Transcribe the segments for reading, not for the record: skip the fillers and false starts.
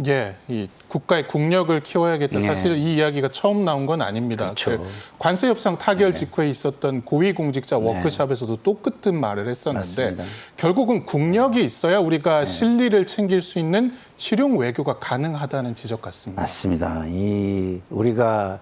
예, 이 국가의 국력을 키워야겠다. 사실 이 이야기가 처음 나온 건 아닙니다. 그렇죠. 그 관세 협상 타결 직후에 있었던 고위공직자 워크숍에서도 똑같은 말을 했었는데 맞습니다. 결국은 국력이 있어야 우리가 실리를 챙길 수 있는 실용 외교가 가능하다는 지적 같습니다. 맞습니다. 우리가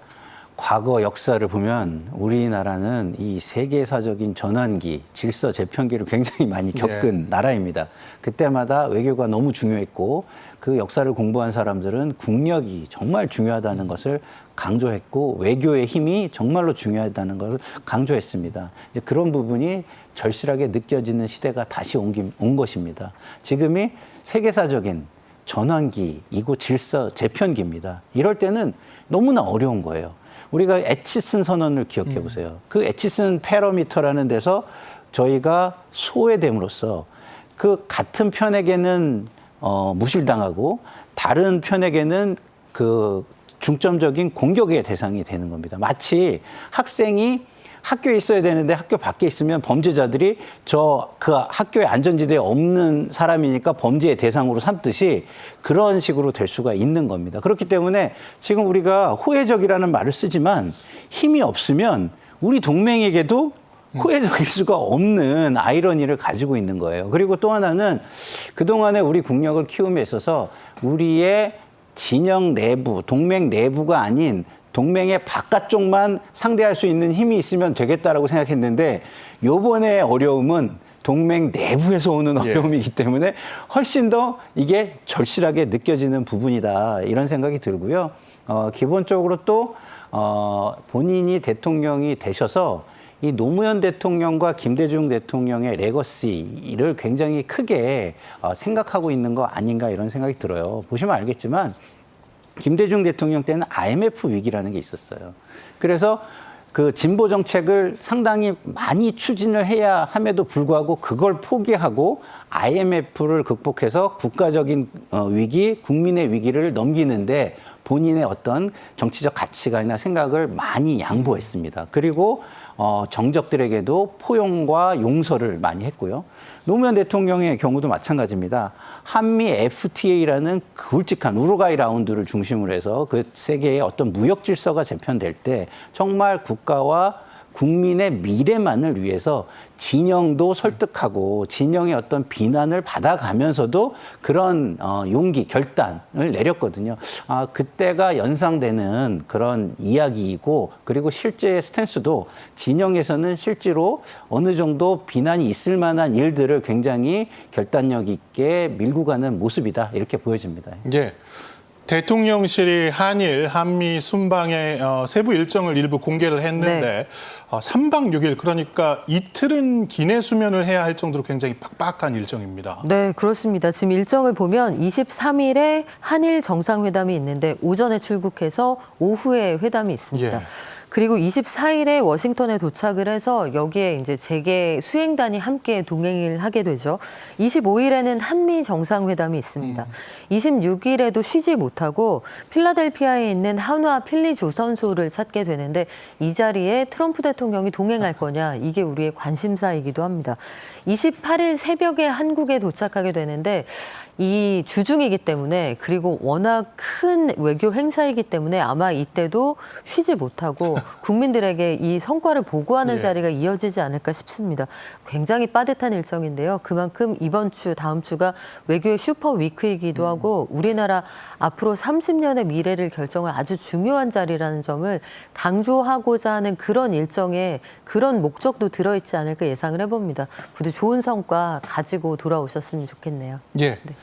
과거 역사를 보면 우리나라는 이 세계사적인 전환기, 질서 재편기를 굉장히 많이 겪은 나라입니다. 그때마다 외교가 너무 중요했고 그 역사를 공부한 사람들은 국력이 정말 중요하다는 것을 강조했고 외교의 힘이 정말로 중요하다는 것을 강조했습니다. 이제 그런 부분이 절실하게 느껴지는 시대가 다시 온 것입니다. 지금이 세계사적인 전환기이고 질서 재편기입니다. 이럴 때는 너무나 어려운 거예요. 우리가 에치슨 선언을 기억해 보세요. 그 에치슨 패러미터라는 데서 저희가 소외됨으로써 그 같은 편에게는 무실당하고 다른 편에게는 그 중점적인 공격의 대상이 되는 겁니다. 마치 학생이 학교에 있어야 되는데 학교 밖에 있으면 범죄자들이 그 학교의 안전지대에 없는 사람이니까 범죄의 대상으로 삼듯이 그런 식으로 될 수가 있는 겁니다. 그렇기 때문에 지금 우리가 호혜적이라는 말을 쓰지만 힘이 없으면 우리 동맹에게도 호혜적일 수가 없는 아이러니를 가지고 있는 거예요. 그리고 또 하나는 그동안에 우리 국력을 키움에 있어서 우리의 진영 내부, 동맹 내부가 아닌 동맹의 바깥쪽만 상대할 수 있는 힘이 있으면 되겠다라고 생각했는데 요번에 어려움은 동맹 내부에서 오는 어려움이기 때문에 훨씬 더 이게 절실하게 느껴지는 부분이다 이런 생각이 들고요. 기본적으로 또 본인이 대통령이 되셔서 이 노무현 대통령과 김대중 대통령의 레거시를 굉장히 크게 생각하고 있는 거 아닌가 이런 생각이 들어요. 보시면 알겠지만 김대중 대통령 때는 IMF 위기라는 게 있었어요. 그래서 그 진보 정책을 상당히 많이 추진을 해야 함에도 불구하고 그걸 포기하고 IMF를 극복해서 국가적인 위기, 국민의 위기를 넘기는데 본인의 어떤 정치적 가치관이나 생각을 많이 양보했습니다. 그리고 정적들에게도 포용과 용서를 많이 했고요. 노무현 대통령의 경우도 마찬가지입니다. 한미 FTA라는 굵직한 우루과이 라운드를 중심으로 해서 그 세계의 어떤 무역 질서가 재편될 때 정말 국가와 국민의 미래만을 위해서 진영도 설득하고 진영의 어떤 비난을 받아가면서도 그런 용기, 결단을 내렸거든요. 그때가 연상되는 그런 이야기이고 그리고 실제의 스탠스도 진영에서는 실제로 어느 정도 비난이 있을 만한 일들을 굉장히 결단력 있게 밀고 가는 모습이다 이렇게 보여집니다. 예. 대통령실이 한일, 한미 순방의 세부 일정을 일부 공개를 했는데 3박 6일 그러니까 이틀은 기내 수면을 해야 할 정도로 굉장히 빡빡한 일정입니다. 네, 그렇습니다. 지금 일정을 보면 23일에 한일 정상회담이 있는데 오전에 출국해서 오후에 회담이 있습니다. 그리고 24일에 워싱턴에 도착을 해서 여기에 이제 재계 수행단이 함께 동행을 하게 되죠. 25일에는 한미 정상회담이 있습니다. 26일에도 쉬지 못하고 필라델피아에 있는 한화 필리 조선소를 찾게 되는데 이 자리에 트럼프 대통령이 동행할 거냐 이게 우리의 관심사이기도 합니다. 28일 새벽에 한국에 도착하게 되는데 이 주중이기 때문에 그리고 워낙 큰 외교 행사이기 때문에 아마 이때도 쉬지 못하고 국민들에게 이 성과를 보고하는 자리가 이어지지 않을까 싶습니다. 굉장히 빠듯한 일정인데요. 그만큼 이번 주, 다음 주가 외교의 슈퍼 위크이기도 하고 우리나라 앞으로 30년의 미래를 결정할 아주 중요한 자리라는 점을 강조하고자 하는 그런 일정에 그런 목적도 들어있지 않을까 예상을 해봅니다. 부디 좋은 성과 가지고 돌아오셨으면 좋겠네요. 예. 네.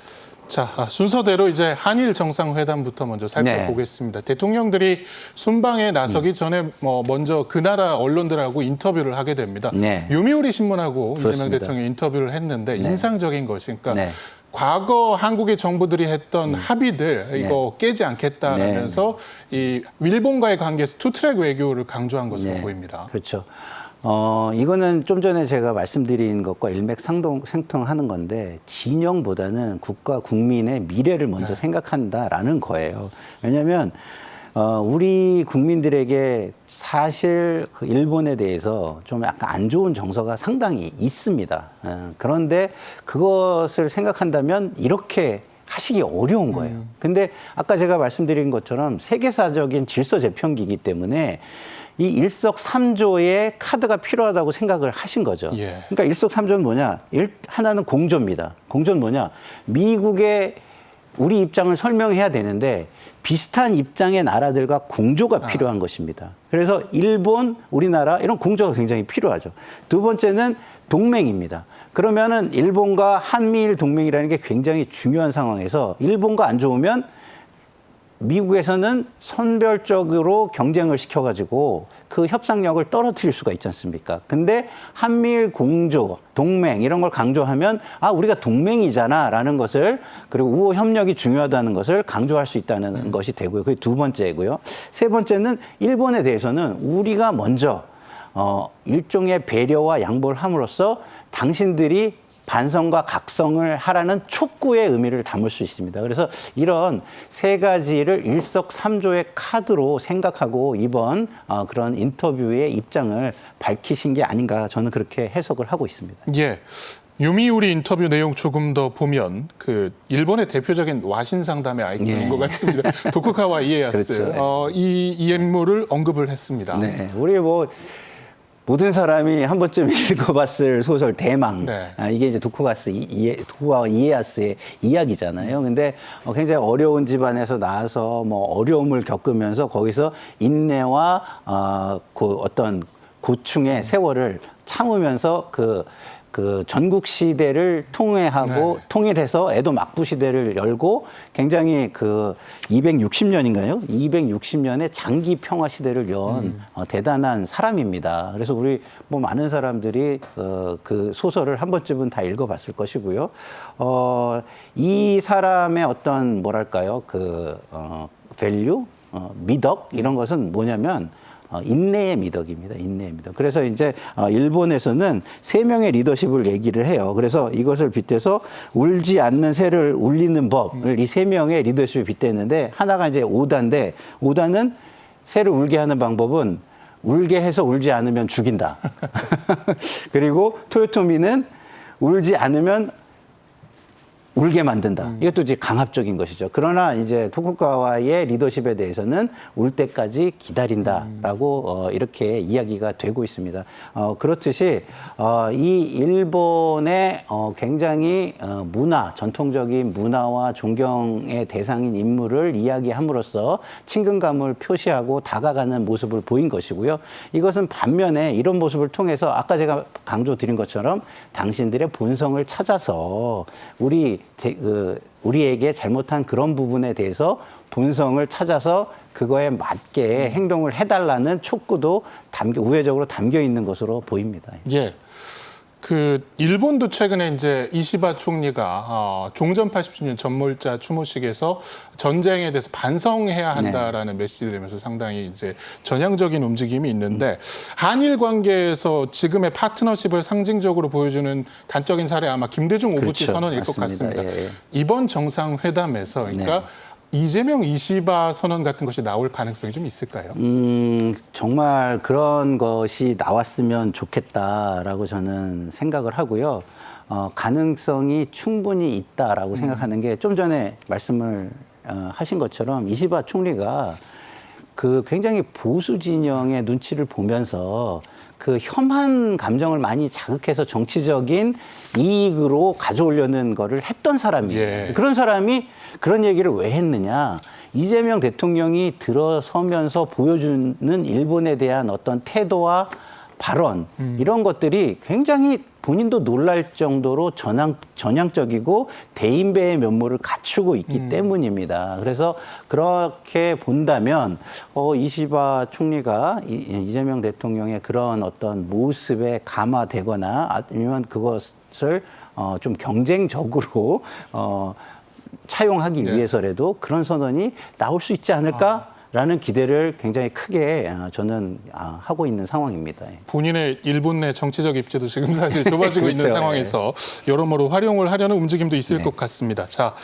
자, 순서대로 이제 한일 정상회담부터 먼저 살펴보겠습니다. 대통령들이 순방에 나서기 전에 먼저 그 나라 언론들하고 인터뷰를 하게 됩니다. 요미우리 신문하고 이재명 대통령이 인터뷰를 했는데 인상적인 것이 그러니까 과거 한국의 정부들이 했던 합의들 이거 깨지 않겠다라면서 이 일본과의 관계에서 투트랙 외교를 강조한 것으로 보입니다. 그렇죠. 이거는 좀 전에 제가 말씀드린 것과 일맥상통하는 건데 진영보다는 국가 국민의 미래를 먼저 생각한다라는 거예요. 왜냐하면 우리 국민들에게 사실 그 일본에 대해서 좀 약간 안 좋은 정서가 상당히 있습니다. 그런데 그것을 생각한다면 이렇게 하시기 어려운 거예요. 근데 아까 제가 말씀드린 것처럼 세계사적인 질서 재편기이기 때문에 이 일석삼조의 카드가 필요하다고 생각을 하신 거죠. 예. 그러니까 일석삼조는 뭐냐? 하나는 공조입니다. 공조는 뭐냐? 미국의 우리 입장을 설명해야 되는데 비슷한 입장의 나라들과 공조가 필요한 것입니다. 그래서 일본, 우리나라 이런 공조가 굉장히 필요하죠. 두 번째는 동맹입니다. 그러면은 일본과 한미일 동맹이라는 게 굉장히 중요한 상황에서 일본과 안 좋으면 미국에서는 선별적으로 경쟁을 시켜가지고 그 협상력을 떨어뜨릴 수가 있지 않습니까? 근데 한미일 공조, 동맹 이런 걸 강조하면 아 우리가 동맹이잖아 라는 것을 그리고 우호 협력이 중요하다는 것을 강조할 수 있다는 것이 되고요. 그게 두 번째고요. 세 번째는 일본에 대해서는 우리가 먼저 일종의 배려와 양보를 함으로써 당신들이 반성과 각성을 하라는 촉구의 의미를 담을 수 있습니다. 그래서 이런 세 가지를 일석삼조의 카드로 생각하고 이번 그런 인터뷰의 입장을 밝히신 게 아닌가 저는 그렇게 해석을 하고 있습니다. 예. 요미우리 인터뷰 내용 조금 더 보면 그 일본의 대표적인 와신 상담의 아이콘인 예. 것 같습니다. 도쿠가와 이에야스 그렇죠. 이 인물을 언급을 했습니다. 네, 우리 모든 사람이 한 번쯤 읽어봤을 소설 대망. 네. 이게 이제 도쿠가와 이에야스의 이야기잖아요. 근데 굉장히 어려운 집안에서 나와서 어려움을 겪으면서 거기서 인내와 그 어떤 고충의 세월을 참으면서 그 전국 시대를 통해하고 통일해서 에도 막부 시대를 열고 굉장히 그 260년인가요? 260년의 장기 평화 시대를 연 대단한 사람입니다. 그래서 우리 많은 사람들이 그 소설을 한 번쯤은 다 읽어봤을 것이고요. 이 사람의 어떤 뭐랄까요? 밸류, 미덕 이런 것은 뭐냐면 인내의 미덕입니다. 인내의 미덕. 그래서 이제 일본에서는 3명의 리더십을 얘기를 해요. 그래서 이것을 빗대서 울지 않는 새를 울리는 법을 이 3명의 리더십을 빗대는데 하나가 이제 오다인데 오다는 새를 울게 하는 방법은 울게 해서 울지 않으면 죽인다. 그리고 토요토미는 울지 않으면 울게 만든다. 이것도 이제 강압적인 것이죠. 그러나 이제 토쿠가와의 리더십에 대해서는 울 때까지 기다린다라고 이렇게 이야기가 되고 있습니다. 그렇듯이 이 일본의 굉장히 전통적인 문화와 존경의 대상인 인물을 이야기함으로써 친근감을 표시하고 다가가는 모습을 보인 것이고요. 이것은 반면에 이런 모습을 통해서 아까 제가 강조드린 것처럼 당신들의 본성을 찾아서 우리에게 잘못한 그런 부분에 대해서 본성을 찾아서 그거에 맞게 행동을 해달라는 촉구도 우회적으로 담겨 있는 것으로 보입니다. 예. 일본도 최근에 이제 이시바 총리가 종전 80주년 전몰자 추모식에서 전쟁에 대해서 반성해야 한다라는 메시지를 내면서 상당히 이제 전향적인 움직임이 있는데 한일 관계에서 지금의 파트너십을 상징적으로 보여주는 단적인 사례 아마 김대중 오부치 그렇죠. 선언일 것 맞습니다. 같습니다. 예. 이번 정상회담에서 그러니까 이재명 이시바 선언 같은 것이 나올 가능성이 좀 있을까요? 정말 그런 것이 나왔으면 좋겠다라고 저는 생각을 하고요. 가능성이 충분히 있다라고 생각하는 게 좀 전에 말씀을 하신 것처럼 이시바 총리가 굉장히 보수 진영의 눈치를 보면서 혐한 감정을 많이 자극해서 정치적인 이익으로 가져오려는 거를 했던 사람이에요. 예. 그런 사람이 그런 얘기를 왜 했느냐. 이재명 대통령이 들어서면서 보여주는 일본에 대한 어떤 태도와 발언 이런 것들이 굉장히 본인도 놀랄 정도로 전향적이고 대인배의 면모를 갖추고 있기 때문입니다. 그래서 그렇게 본다면 이시바 총리가 이재명 대통령의 그런 어떤 모습에 감화되거나 아니면 그것을 좀 경쟁적으로 차용하기 위해서라도 그런 선언이 나올 수 있지 않을까? 라는 기대를 굉장히 크게 저는 하고 있는 상황입니다. 본인의 일본 내 정치적 입지도 지금 사실 좁아지고 있는 그렇죠. 상황에서 여러모로 활용을 하려는 움직임도 있을 것 같습니다. 자,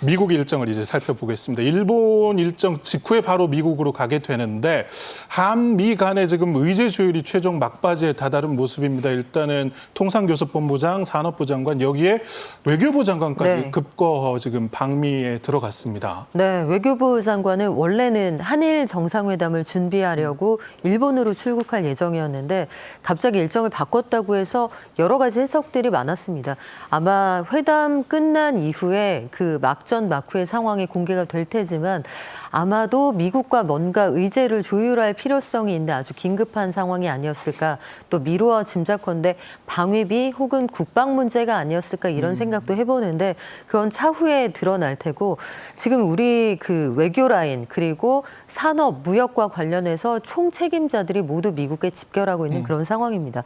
미국 일정을 이제 살펴보겠습니다. 일본 일정 직후에 바로 미국으로 가게 되는데 한미 간의 지금 의제 조율이 최종 막바지에 다다른 모습입니다. 일단은 통상교섭본부장, 산업부 장관, 여기에 외교부 장관까지 네. 급거 지금 방미에 들어갔습니다. 네, 외교부 장관은 원래는 한일 정상회담을 준비하려고 일본으로 출국할 예정이었는데 갑자기 일정을 바꿨다고 해서 여러 가지 해석들이 많았습니다. 아마 회담 끝난 이후에 그 막전 막후의 상황이 공개가 될 테지만 아마도 미국과 뭔가 의제를 조율할 필요성이 있는 아주 긴급한 상황이 아니었을까, 또 미루어 짐작컨대 방위비 혹은 국방 문제가 아니었을까 이런 생각도 해보는데 그건 차후에 드러날 테고 지금 우리 그 외교 라인 그리고 산업, 무역과 관련해서 총 책임자들이 모두 미국에 집결하고 있는 그런 상황입니다.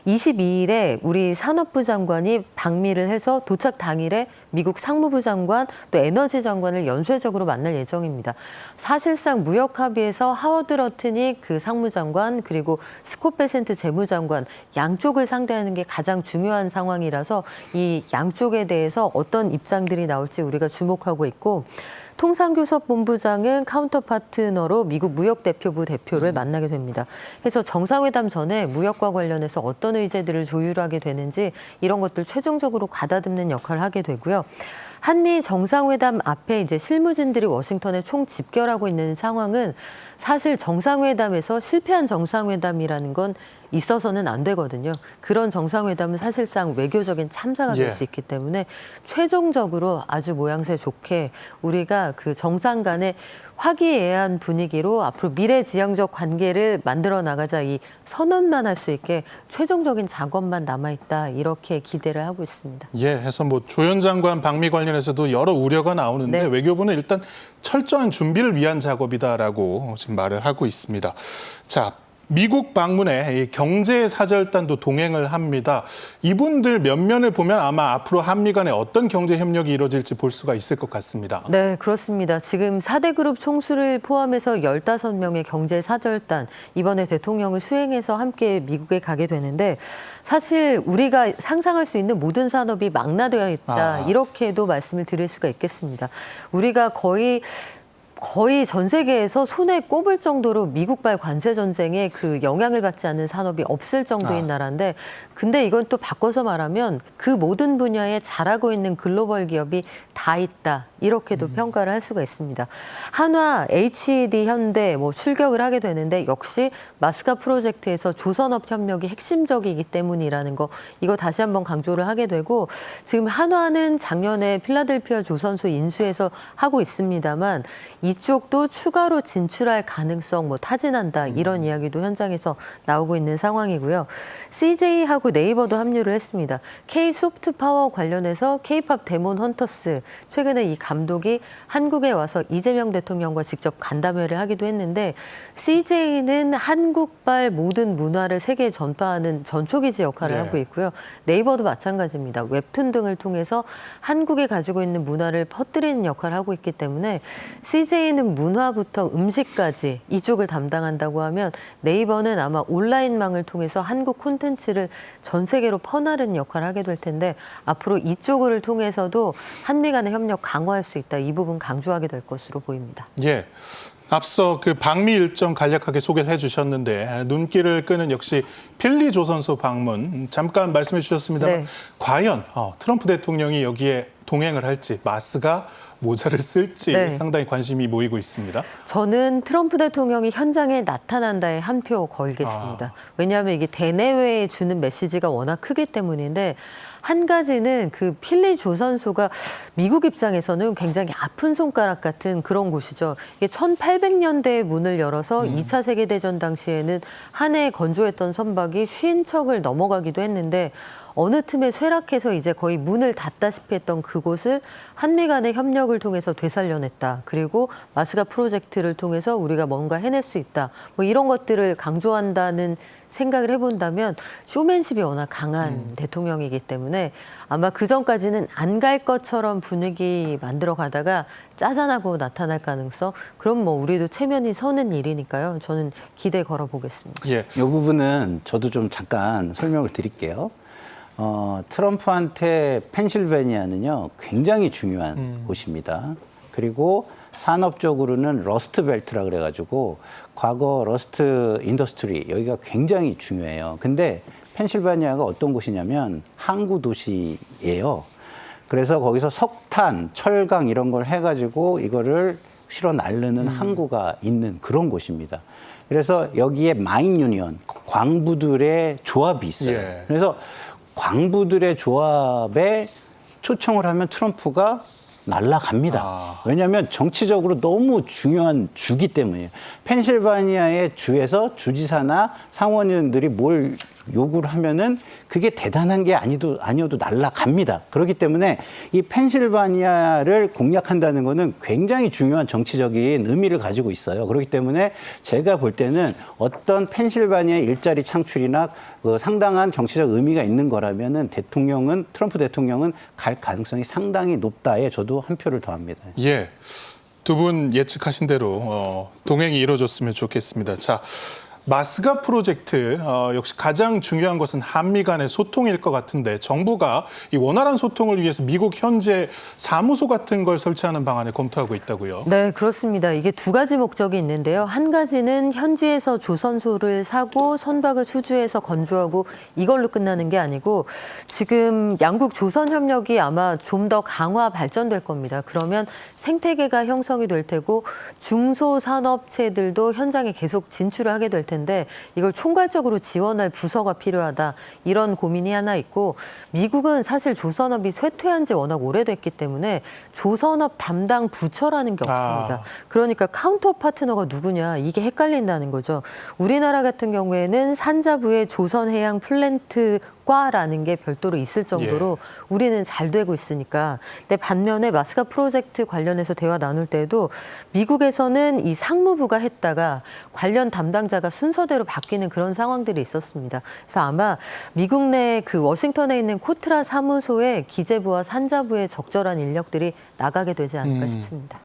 22일에 우리 산업부 장관이 방미를 해서 도착 당일에 미국 상무부 장관 또 에너지 장관을 연쇄적으로 만날 예정입니다. 사실상 무역 합의에서 하워드 러트닉 그 상무장관 그리고 스콧 베센트 재무장관 양쪽을 상대하는 게 가장 중요한 상황이라서 이 양쪽에 대해서 어떤 입장들이 나올지 우리가 주목하고 있고 통상교섭본부장은 카운터 파트너로 미국 무역대표부 대표를 만나게 됩니다. 그래서 정상회담 전에 무역과 관련해서 어떤 의제들을 조율하게 되는지 이런 것들 최종적으로 가다듬는 역할을 하게 되고요. 한미 정상회담 앞에 이제 실무진들이 워싱턴에 총 집결하고 있는 상황은 사실 정상회담에서 실패한 정상회담이라는 건 있어서는 안 되거든요. 그런 정상회담은 사실상 외교적인 참사가 될 수 있기 때문에 최종적으로 아주 모양새 좋게 우리가 그 정상 간의 화기애애한 분위기로 앞으로 미래지향적 관계를 만들어 나가자 이 선언만 할 수 있게 최종적인 작업만 남아있다 이렇게 기대를 하고 있습니다. 예, 해서 뭐 조현 장관 방미 관련해서도 여러 우려가 나오는데 네. 외교부는 일단 철저한 준비를 위한 작업이다라고 지금 말을 하고 있습니다. 자, 미국 방문에 이 경제사절단도 동행을 합니다. 이분들 면면을 보면 아마 앞으로 한미 간에 어떤 경제 협력이 이루어질지 볼 수가 있을 것 같습니다. 네, 그렇습니다. 지금 4대 그룹 총수를 포함해서 15명의 경제사절단 이번에 대통령을 수행해서 함께 미국에 가게 되는데 사실 우리가 상상할 수 있는 모든 산업이 망라되어 있다 이렇게도 말씀을 드릴 수가 있겠습니다. 우리가 거의 전 세계에서 손에 꼽을 정도로 미국발 관세 전쟁에 그 영향을 받지 않는 산업이 없을 정도인 나라인데 근데 이건 또 바꿔서 말하면 그 모든 분야에 잘하고 있는 글로벌 기업이 다 있다. 이렇게도 평가를 할 수가 있습니다. 한화, HED, 현대 뭐 출격을 하게 되는데 역시 마스카 프로젝트에서 조선업 협력이 핵심적이기 때문이라는 거 이거 다시 한번 강조를 하게 되고 지금 한화는 작년에 필라델피아 조선소 인수해서 하고 있습니다만 이쪽도 추가로 진출할 가능성 뭐 타진한다 이런 이야기도 현장에서 나오고 있는 상황이고요. CJ하고 네이버도 합류를 했습니다. K소프트파워 관련해서 K팝 데몬 헌터스 최근에 이 감독이 한국에 와서 이재명 대통령과 직접 간담회를 하기도 했는데 CJ는 한국발 모든 문화를 세계에 전파하는 전초기지 역할을 하고 있고요. 네이버도 마찬가지입니다. 웹툰 등을 통해서 한국이 가지고 있는 문화를 퍼뜨리는 역할을 하고 있기 때문에 CJ는 문화부터 음식까지 이쪽을 담당한다고 하면 네이버는 아마 온라인망을 통해서 한국 콘텐츠를 전 세계로 퍼나르는 역할을 하게 될 텐데 앞으로 이쪽을 통해서도 한미 간의 협력 강화할 수 있다. 이 부분 강조하게 될 것으로 보입니다. 예. 앞서 그 방미 일정 간략하게 소개를 해주셨는데 눈길을 끄는 역시 필리 조선소 방문 잠깐 말씀해 주셨습니다만 네. 과연 트럼프 대통령이 여기에 동행을 할지 마스가 모자를 쓸지 네. 상당히 관심이 모이고 있습니다. 저는 트럼프 대통령이 현장에 나타난다에 한 표 걸겠습니다. 왜냐하면 이게 대내외에 주는 메시지가 워낙 크기 때문인데 한 가지는 그 필리 조선소가 미국 입장에서는 굉장히 아픈 손가락 같은 그런 곳이죠. 이게 1800년대에 문을 열어서 2차 세계대전 당시에는 한 해에 건조했던 선박이 50척을 넘어가기도 했는데 어느 틈에 쇠락해서 이제 거의 문을 닫다시피 했던 그곳을 한미 간의 협력을 통해서 되살려냈다. 그리고 마스가 프로젝트를 통해서 우리가 뭔가 해낼 수 있다. 뭐 이런 것들을 강조한다는 생각을 해본다면 쇼맨십이 워낙 강한 대통령이기 때문에 아마 그전까지는 안 갈 것처럼 분위기 만들어 가다가 짜잔하고 나타날 가능성, 그럼 뭐 우리도 체면이 서는 일이니까요. 저는 기대 걸어보겠습니다. 예. 이 부분은 저도 좀 잠깐 설명을 드릴게요. 트럼프한테 펜실베니아는요, 굉장히 중요한 곳입니다. 그리고 산업적으로는 러스트 벨트라 그래가지고 과거 러스트 인더스트리 여기가 굉장히 중요해요. 근데 펜실베니아가 어떤 곳이냐면 항구 도시예요. 그래서 거기서 석탄, 철강 이런 걸 해가지고 이거를 실어 나르는 항구가 있는 그런 곳입니다. 그래서 여기에 마인 유니언, 광부들의 조합이 있어요. 예. 그래서 광부들의 조합에 초청을 하면 트럼프가 날아갑니다. 왜냐하면 정치적으로 너무 중요한 주기 때문이에요. 펜실바니아의 주에서 주지사나 상원의원들이 뭘 요구를 하면은 그게 대단한 게 아니어도 날아갑니다. 그렇기 때문에 이 펜실바니아를 공략한다는 거는 굉장히 중요한 정치적인 의미를 가지고 있어요. 그렇기 때문에 제가 볼 때는 어떤 펜실바니아 일자리 창출이나 그 상당한 정치적 의미가 있는 거라면은 트럼프 대통령은 갈 가능성이 상당히 높다에 저도 한 표를 더합니다. 예. 두 분 예측하신 대로 동행이 이루어졌으면 좋겠습니다. 자, 마스가 프로젝트 역시 가장 중요한 것은 한미 간의 소통일 것 같은데 정부가 이 원활한 소통을 위해서 미국 현재 사무소 같은 걸 설치하는 방안을 검토하고 있다고요. 네, 그렇습니다. 이게 두 가지 목적이 있는데요. 한 가지는 현지에서 조선소를 사고 선박을 수주해서 건조하고 이걸로 끝나는 게 아니고 지금 양국 조선 협력이 아마 좀 더 강화 발전될 겁니다. 그러면 생태계가 형성이 될 테고 중소산업체들도 현장에 계속 진출을 하게 될 텐데 이걸 총괄적으로 지원할 부서가 필요하다. 이런 고민이 하나 있고 미국은 사실 조선업이 쇠퇴한 지 워낙 오래됐기 때문에 조선업 담당 부처라는 게 없습니다. 그러니까 카운터 파트너가 누구냐 이게 헷갈린다는 거죠. 우리나라 같은 경우에는 산자부에 조선해양 플랜트 과라는 게 별도로 있을 정도로 우리는 잘 되고 있으니까. 근데 반면에 마스가 프로젝트 관련해서 대화 나눌 때도 미국에서는 이 상무부가 했다가 관련 담당자가 순서대로 바뀌는 그런 상황들이 있었습니다. 그래서 아마 미국 내 그 워싱턴에 있는 코트라 사무소에 기재부와 산자부의 적절한 인력들이 나가게 되지 않을까 싶습니다.